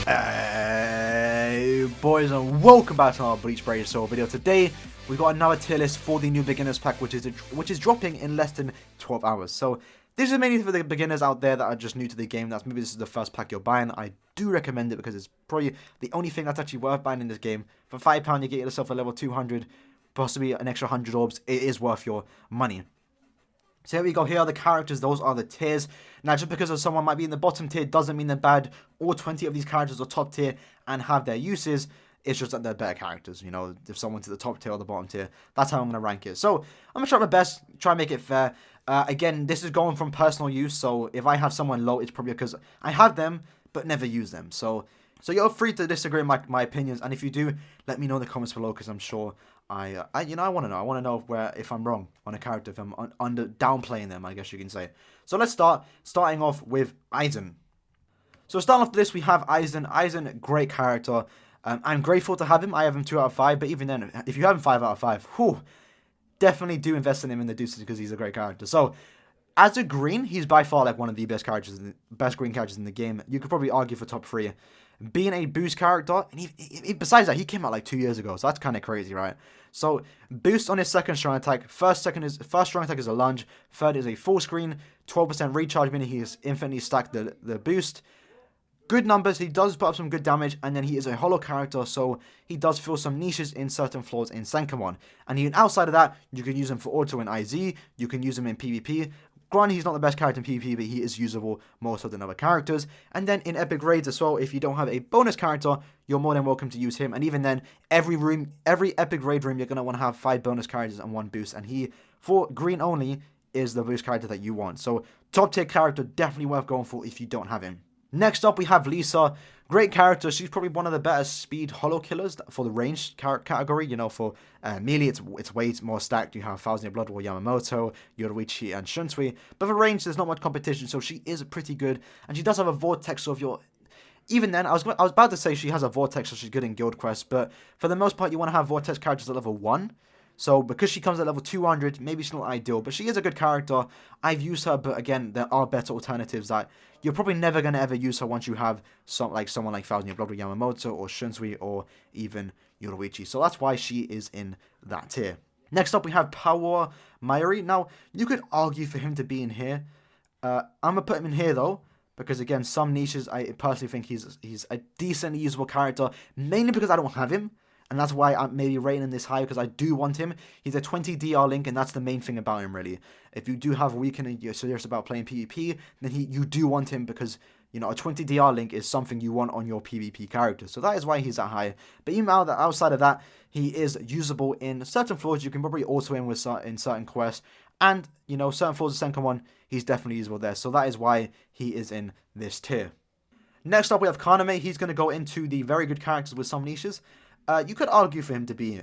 Hey boys, and welcome back to our Bleach Braid Soul video. Today we got another tier list for the new beginners pack, which is dropping in less than 12 hours. So this is mainly for the beginners out there that are just new to the game. Maybe this is the first pack you're buying. I do recommend it because it's probably the only thing that's actually worth buying in this game. For £5 you get yourself a level 200, possibly an extra 100 orbs. It is worth your money. So here we go, here are the characters, those are the tiers. Now just because someone might be in the bottom tier doesn't mean they're bad. All 20 of these characters are top tier and have their uses. It's just that they're better characters, you know, if someone's at the top tier or the bottom tier. That's how I'm going to rank it. So I'm going to try my best, try and make it fair. Again, this is going from personal use, so if I have someone low, it's probably because I have them, but never use them. So you're free to disagree with my opinions, and if you do, let me know in the comments below, because I'm sure I want to know. I want to know if I'm wrong on a character, if I'm downplaying them, I guess you can say. So let's starting off with Aizen. So starting off this, we have Aizen. Aizen, great character. I'm grateful to have him. I have him 2 out of 5, but even then, if you have him 5 out of 5, whew, definitely do invest in him in the deuces because he's a great character. So as a green, he's by far like one of the best green characters in the game. You could probably argue for top 3. Being a boost character, and besides that, he came out like 2 years ago, so that's kind of crazy, right? So boost on his second strong attack. First strong attack is a lunge. Third is a full screen. 12% recharge, meaning he's infinitely stacked the boost. Good numbers, he does put up some good damage, and then he is a hollow character, so he does fill some niches in certain floors in Senkamon. And even outside of that, you can use him for auto in IZ, you can use him in PvP. Granted, he's not the best character in PvP, but he is usable more so than other characters. And then in epic raids as well, if you don't have a bonus character, you're more than welcome to use him. And even then, every epic raid room, you're going to want to have 5 bonus characters and 1 boost. And he, for green only, is the boost character that you want. So top tier character, definitely worth going for if you don't have him. Next up, we have Lisa. Great character. She's probably one of the better speed hollow killers for the ranged category. You know, for melee, it's way more stacked. You have Thousand Year Blood War, Yamamoto, Yoruichi, and Shunsui. But for range, there's not much competition, so she is pretty good. And she does have a vortex, so if you're... Even then, I was about to say she has a vortex, so she's good in Guild Quest. But for the most part, you want to have vortex characters at level 1. So because she comes at level 200, maybe she's not ideal, but she is a good character. I've used her, but again, there are better alternatives that you're probably never going to ever use her once you have someone like Thousand Year Blood with Yamamoto or Shunsui or even Yoruichi. So that's why she is in that tier. Next up, we have Power Meyer. Now, you could argue for him to be in here. I'm going to put him in here, though, because again, some niches, I personally think he's a decently usable character, mainly because I don't have him. And that's why I'm maybe rating this high, because I do want him. He's a 20 DR link, and that's the main thing about him, really. If you do have a weekend and you're serious about playing PvP, then you do want him because, you know, a 20 DR link is something you want on your PvP character. So that is why he's that high. But even outside of that, he is usable in certain floors. You can probably auto him in certain quests. And, you know, certain floors of Senkamon, he's definitely usable there. So that is why he is in this tier. Next up, we have Kaname. He's going to go into the very good characters with some niches. You could argue for him to be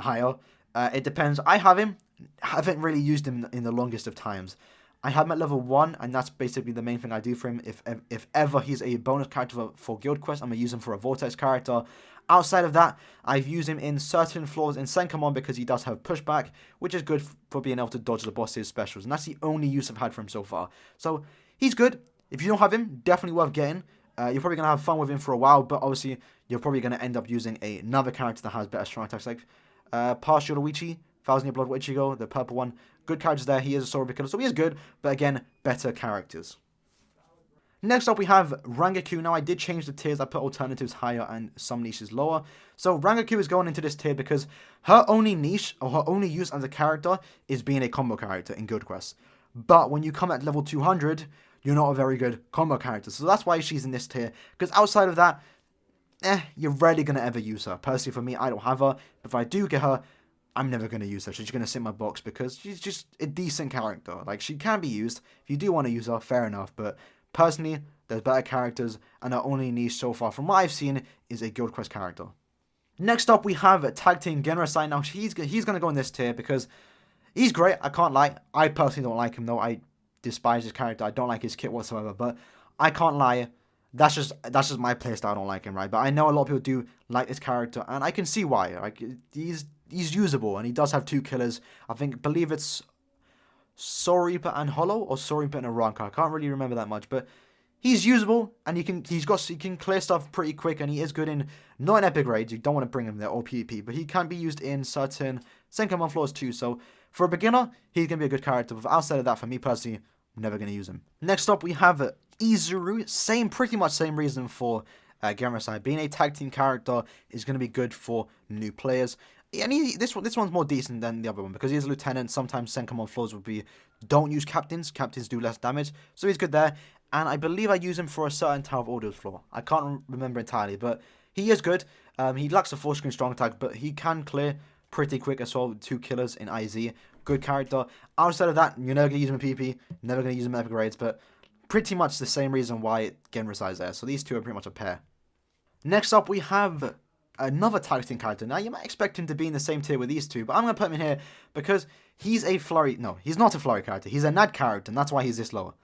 higher. It depends. I have him. Haven't really used him in the longest of times. I have him at level 1, and that's basically the main thing I do for him. If ever he's a bonus character for Guild Quest, I'm going to use him for a Vortex character. Outside of that, I've used him in certain floors in Senkamon because he does have pushback, which is good for being able to dodge the boss's specials. And that's the only use I've had for him so far. So he's good. If you don't have him, definitely worth getting. You're probably going to have fun with him for a while, but obviously you're probably going to end up using another character that has better strong attacks, like past Yoruichi, Thousand Year Blood Ichigo, the purple one. Good characters there. He is a sword killer, so he is good, but again, better characters. Next up, we have Rangiku. Now, I did change the tiers. I put alternatives higher and some niches lower. So Rangiku is going into this tier because her only niche, or her only use as a character, is being a combo character in Guild Quest. But when you come at level 200... you're not a very good combo character. So that's why she's in this tier. Because outside of that, you're rarely going to ever use her. Personally, for me, I don't have her. But if I do get her, I'm never going to use her. She's going to sit in my box because she's just a decent character. Like, she can be used. If you do want to use her, fair enough. But personally, there's better characters. And her only niche so far, from what I've seen, is a Guild Quest character. Next up, we have Tag Team Genrasai. Now, he's going to go in this tier because he's great. I can't lie. I personally don't like him, though. I despise his character. I don't like his kit whatsoever, but I can't lie. That's just my playstyle. I don't like him, right? But I know a lot of people do like this character, and I can see why. Like, he's usable, and he does have 2 killers. Believe it's Soul Reaper and Hollow, or Soul Reaper and Aranka. I can't really remember that much, but he's usable, and he can clear stuff pretty quick, and he is good in not in epic raids. You don't want to bring him there or PvP, but he can be used in certain Senkaman floors too. So for a beginner, he's gonna be a good character. But outside of that, for me personally, I'm never gonna use him. Next up, we have Izuru. Pretty much same reason for Genryusai. Being a tag team character is gonna be good for new players. And this one's more decent than the other one because he is a lieutenant. Sometimes Senkaman floors would be don't use captains. Captains do less damage, so he's good there. And I believe I use him for a certain Tower of Ordos floor. I can't remember entirely, but he is good. He lacks a full screen strong attack, but he can clear pretty quick as well with 2 killers in IZ. Good character. Outside of that, you're never going to use him in PP, never going to use him in epic raids, but pretty much the same reason why Genryusai is there. So these two are pretty much a pair. Next up, we have another tag team character. Now, you might expect him to be in the same tier with these two, but I'm going to put him in here because he's a flurry. No, he's not a flurry character. He's a NAD character, and that's why he's this low.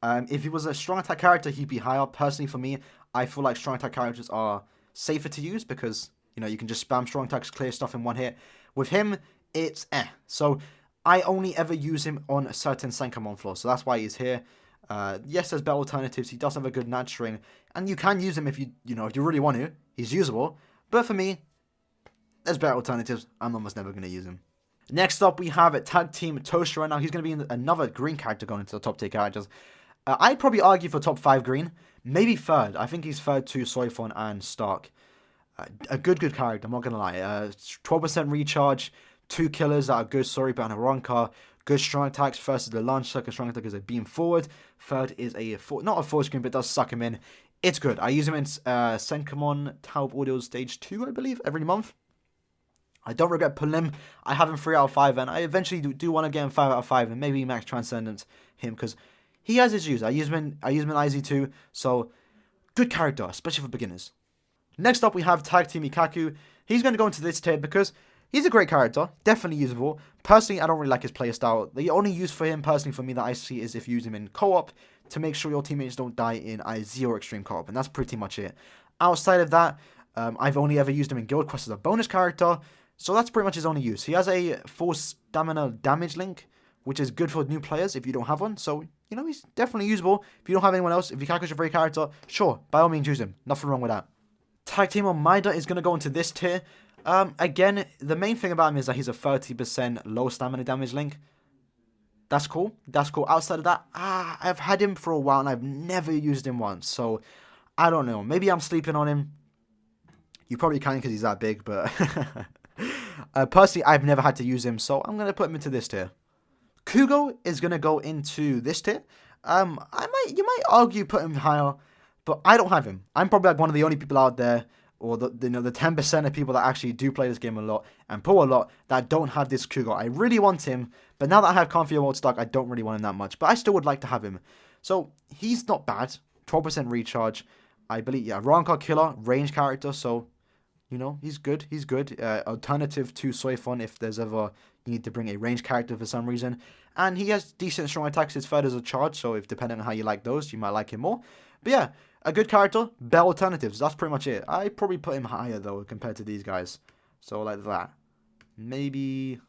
If he was a strong attack character, he'd be higher. Personally, for me, I feel like strong attack characters are safer to use because, you can just spam strong attacks, clear stuff in one hit. With him, it's So I only ever use him on a certain Senkaman floor, so that's why he's here. Yes, there's better alternatives. He does have a good NAD string, and you can use him if you really want to. He's usable. But for me, there's better alternatives. I'm almost never going to use him. Next up, we have a tag team Toaster right now. He's going to be another green character going into the top tier characters. I'd probably argue for top 5 green. Maybe third. I think he's third to Soifon and Stark. A good character, I'm not going to lie. 12% recharge, 2 killers that are good. Sorry, but on a Ronka. Good strong attacks. First is the launch, second strong attack is a beam forward. Third is not a full screen, but does suck him in. It's good. I use him in Senkaman Tower of Ordos Stage 2, I believe, every month. I don't regret pulling him. I have him 3 out of 5, and I eventually do want to get him 5 out of 5, and maybe Max Transcendence him, because he has his use. I use him in IZ2, so good character, especially for beginners. Next up, we have Tag Team Ikaku. He's going to go into this tier because he's a great character, definitely usable. Personally, I don't really like his playstyle. The only use for him, personally, for me, that I see is if you use him in co-op to make sure your teammates don't die in IZ or Extreme Co-op, and that's pretty much it. Outside of that, I've only ever used him in Guild Quest as a bonus character, so that's pretty much his only use. He has a full stamina damage link, which is good for new players if you don't have one, so, he's definitely usable. If you don't have anyone else, if Ikaku's your free character, sure, by all means use him. Nothing wrong with that. Tag Team on Maeda is going to go into this tier. Again, the main thing about him is that he's a 30% low stamina damage link. That's cool. Outside of that, I've had him for a while and I've never used him once. So, I don't know. Maybe I'm sleeping on him. You probably can because he's that big, but personally, I've never had to use him. So, I'm going to put him into this tier. Kugo is going to go into this tier. You might argue put him higher, but I don't have him. I'm probably like one of the only people out there, or the 10% of people that actually do play this game a lot and pull a lot that don't have this Kugo. I really want him, but now that I have Confio Mode stock, I don't really want him that much. But I still would like to have him. So, he's not bad. 12% recharge. I believe, Ronka killer, range character, so, he's good. Alternative to Soifon if there's ever you need to bring a range character for some reason. And he has decent strong attacks. His third is a charge, so if depending on how you like those, you might like him more. But yeah, a good character, better alternatives. That's pretty much it. I probably put him higher, though, compared to these guys. So, like that. Maybe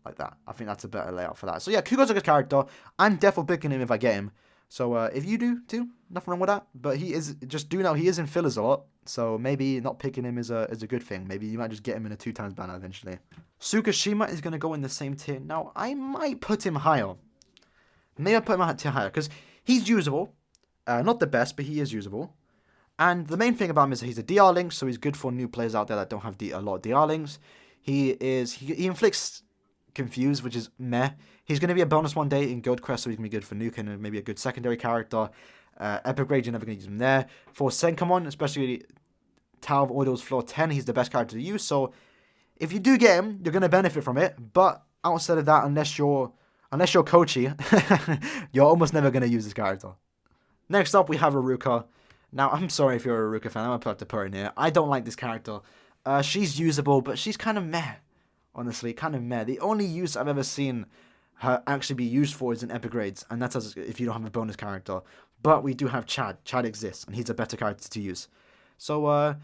like that. I think that's a better layout for that. So, yeah, Kugo's a good character. I'm definitely picking him if I get him. So, if you do, too, nothing wrong with that. But just do know he is in fillers a lot. So, maybe not picking him is a good thing. Maybe you might just get him in a 2x banner eventually. Fukushima is going to go in the same tier. Now, I might put him higher. Maybe I'll put him a tier higher because he's usable. Not the best, but he is usable. And the main thing about him is that he's a DR link, so he's good for new players out there that don't have a lot of DR links. He inflicts Confuse, which is meh. He's going to be a bonus one day in Guild Quest, so he's going to be good for nuking and maybe a good secondary character. Epic Rage, you're never going to use him there. For Senkamon, especially Tower of Ordos Floor 10, he's the best character to use. So if you do get him, you're going to benefit from it. But outside of that, unless you're coachy, you're almost never going to use this character. Next up, we have Aruka. Now, I'm sorry if you're a Aruka fan. I'm about to put her in here. I don't like this character. She's usable, but she's kind of meh. Honestly, kind of meh. The only use I've ever seen her actually be used for is in epic raids, and that's if you don't have a bonus character. But we do have Chad. Chad exists, and he's a better character to use. So,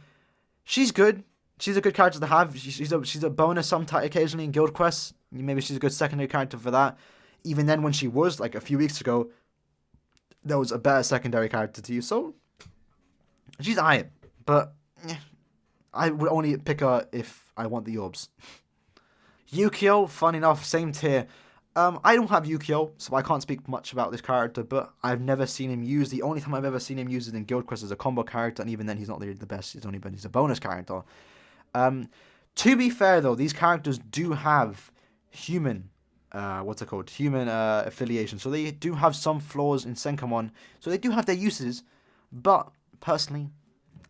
she's good. She's a good character to have. She's a bonus occasionally in Guild Quests. Maybe she's a good secondary character for that. Even then, when she was, like, a few weeks ago, there was a better secondary character to use. So she's alright, but I would only pick her if I want the orbs. Yukio, fun enough, same tier. I don't have Yukio, so I can't speak much about this character, but I've never seen him used. The only time I've ever seen him used is in Guild Quest as a combo character, and even then he's not really the best. He's a bonus character. To be fair, though, these characters do have human, human affiliation. So they do have some flaws in Senkamon, so they do have their uses, but personally,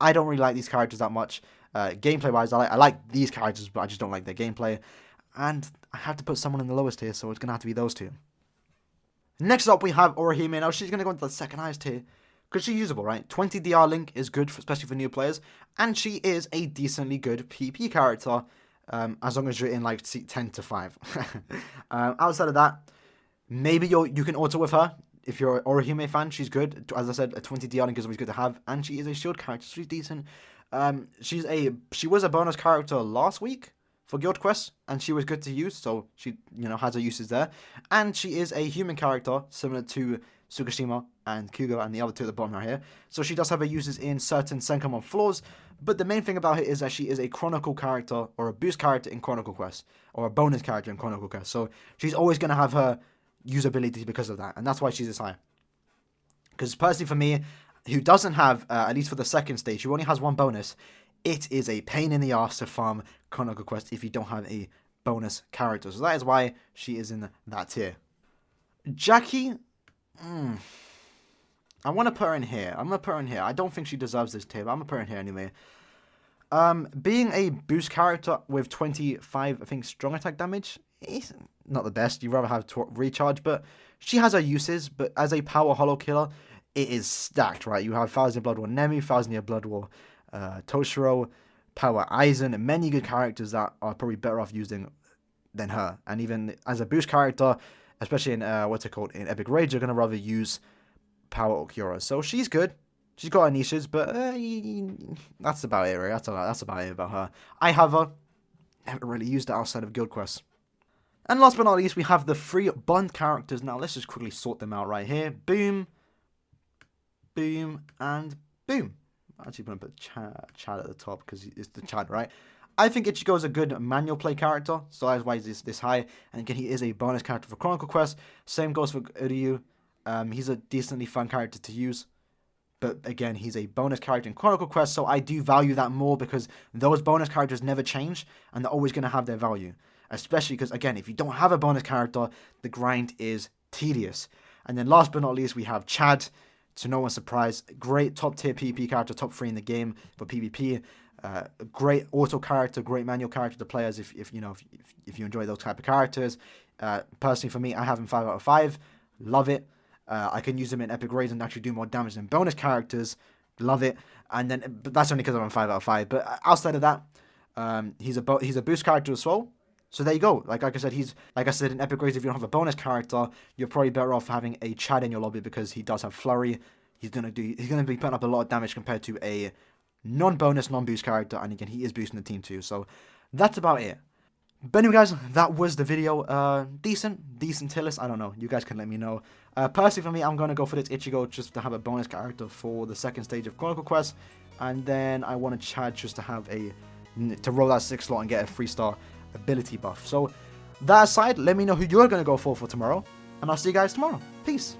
I don't really like these characters that much. Gameplay-wise, I like these characters, but I just don't like their gameplay. And I have to put someone in the lowest tier, so it's going to have to be those two. Next up, we have Orihime. Now, she's going to go into the second highest tier, because she's usable, right? 20 DR link is good, especially for new players, and she is a decently good PP character, as long as you're in, like, 10 to 5. Outside of that, maybe you can auto with her. If you're an Orihime fan, she's good. As I said, a 20 DR link is always good to have, and she is a shield character, so she's decent. She was a bonus character last week for Guild Quest, and she was good to use, so she, has her uses there. And she is a human character, similar to Fukushima and Kugo and the other two at the bottom right here. So she does have her uses in certain Senkamon flaws, but the main thing about her is that she is a Chronicle character, or a boost character in Chronicle Quest, or a bonus character in Chronicle Quest. So she's always going to have her usability because of that, and that's why she's this high. Because personally for me, who doesn't have, at least for the second stage, who only has one bonus, it is a pain in the ass to farm Chronicle Quest if you don't have a bonus character. So that is why she is in that tier. Jackie, I want to put her in here. I'm going to put her in here. I don't think she deserves this tier, but I'm going to put her in here anyway. Being a boost character with 25, I think, strong attack damage, is not the best. You'd rather have recharge, but she has her uses. But as a power holo killer, it is stacked, right? You have 1000 Blood War Nemi, 1000 Year Blood War Toshiro, Power Aizen, and many good characters that are probably better off using than her. And even as a boost character, especially in in Epic Rage, you're gonna rather use Power Okura. So she's good. She's got her niches, but that's about it, right? That's about it about her. I have her. I haven't really used it outside of Guild Quest. And last but not least, we have the 3 Bond characters. Now let's just quickly sort them out right here. Boom, boom, and boom. I'm actually going to put Chad at the top because it's the Chad, right? I think Ichigo is a good manual play character, so that's why he's this high. And again, he is a bonus character for Chronicle Quest. Same goes for Uryu. He's a decently fun character to use. But again, he's a bonus character in Chronicle Quest, so I do value that more because those bonus characters never change, and they're always going to have their value. Especially because, again, if you don't have a bonus character, the grind is tedious. And then last but not least, we have Chad. To no one's surprise, great top tier PvP character, top 3 in the game for PvP. Great auto character, great manual character to players if you enjoy those type of characters. Personally, for me, I have him 5 out of 5. Love it. I can use him in Epic Raids and actually do more damage than bonus characters. Love it. But that's only because I'm 5 out of 5. But outside of that, he's a boost character as well. So there you go. Like I said, in Epic Raids, if you don't have a bonus character, you're probably better off having a Chad in your lobby because he does have Flurry. He's gonna be putting up a lot of damage compared to a non-bonus, non-boost character, and again, he is boosting the team too. So that's about it. But anyway, guys, that was the video. Decent tier list. I don't know. You guys can let me know. Personally, for me, I'm gonna go for this Ichigo just to have a bonus character for the second stage of Chronicle Quest, and then I want a Chad just to have to roll that 6 slot and get a 3-star ability buff. So that aside, let me know who you're going to go for tomorrow, and I'll see you guys tomorrow. Peace.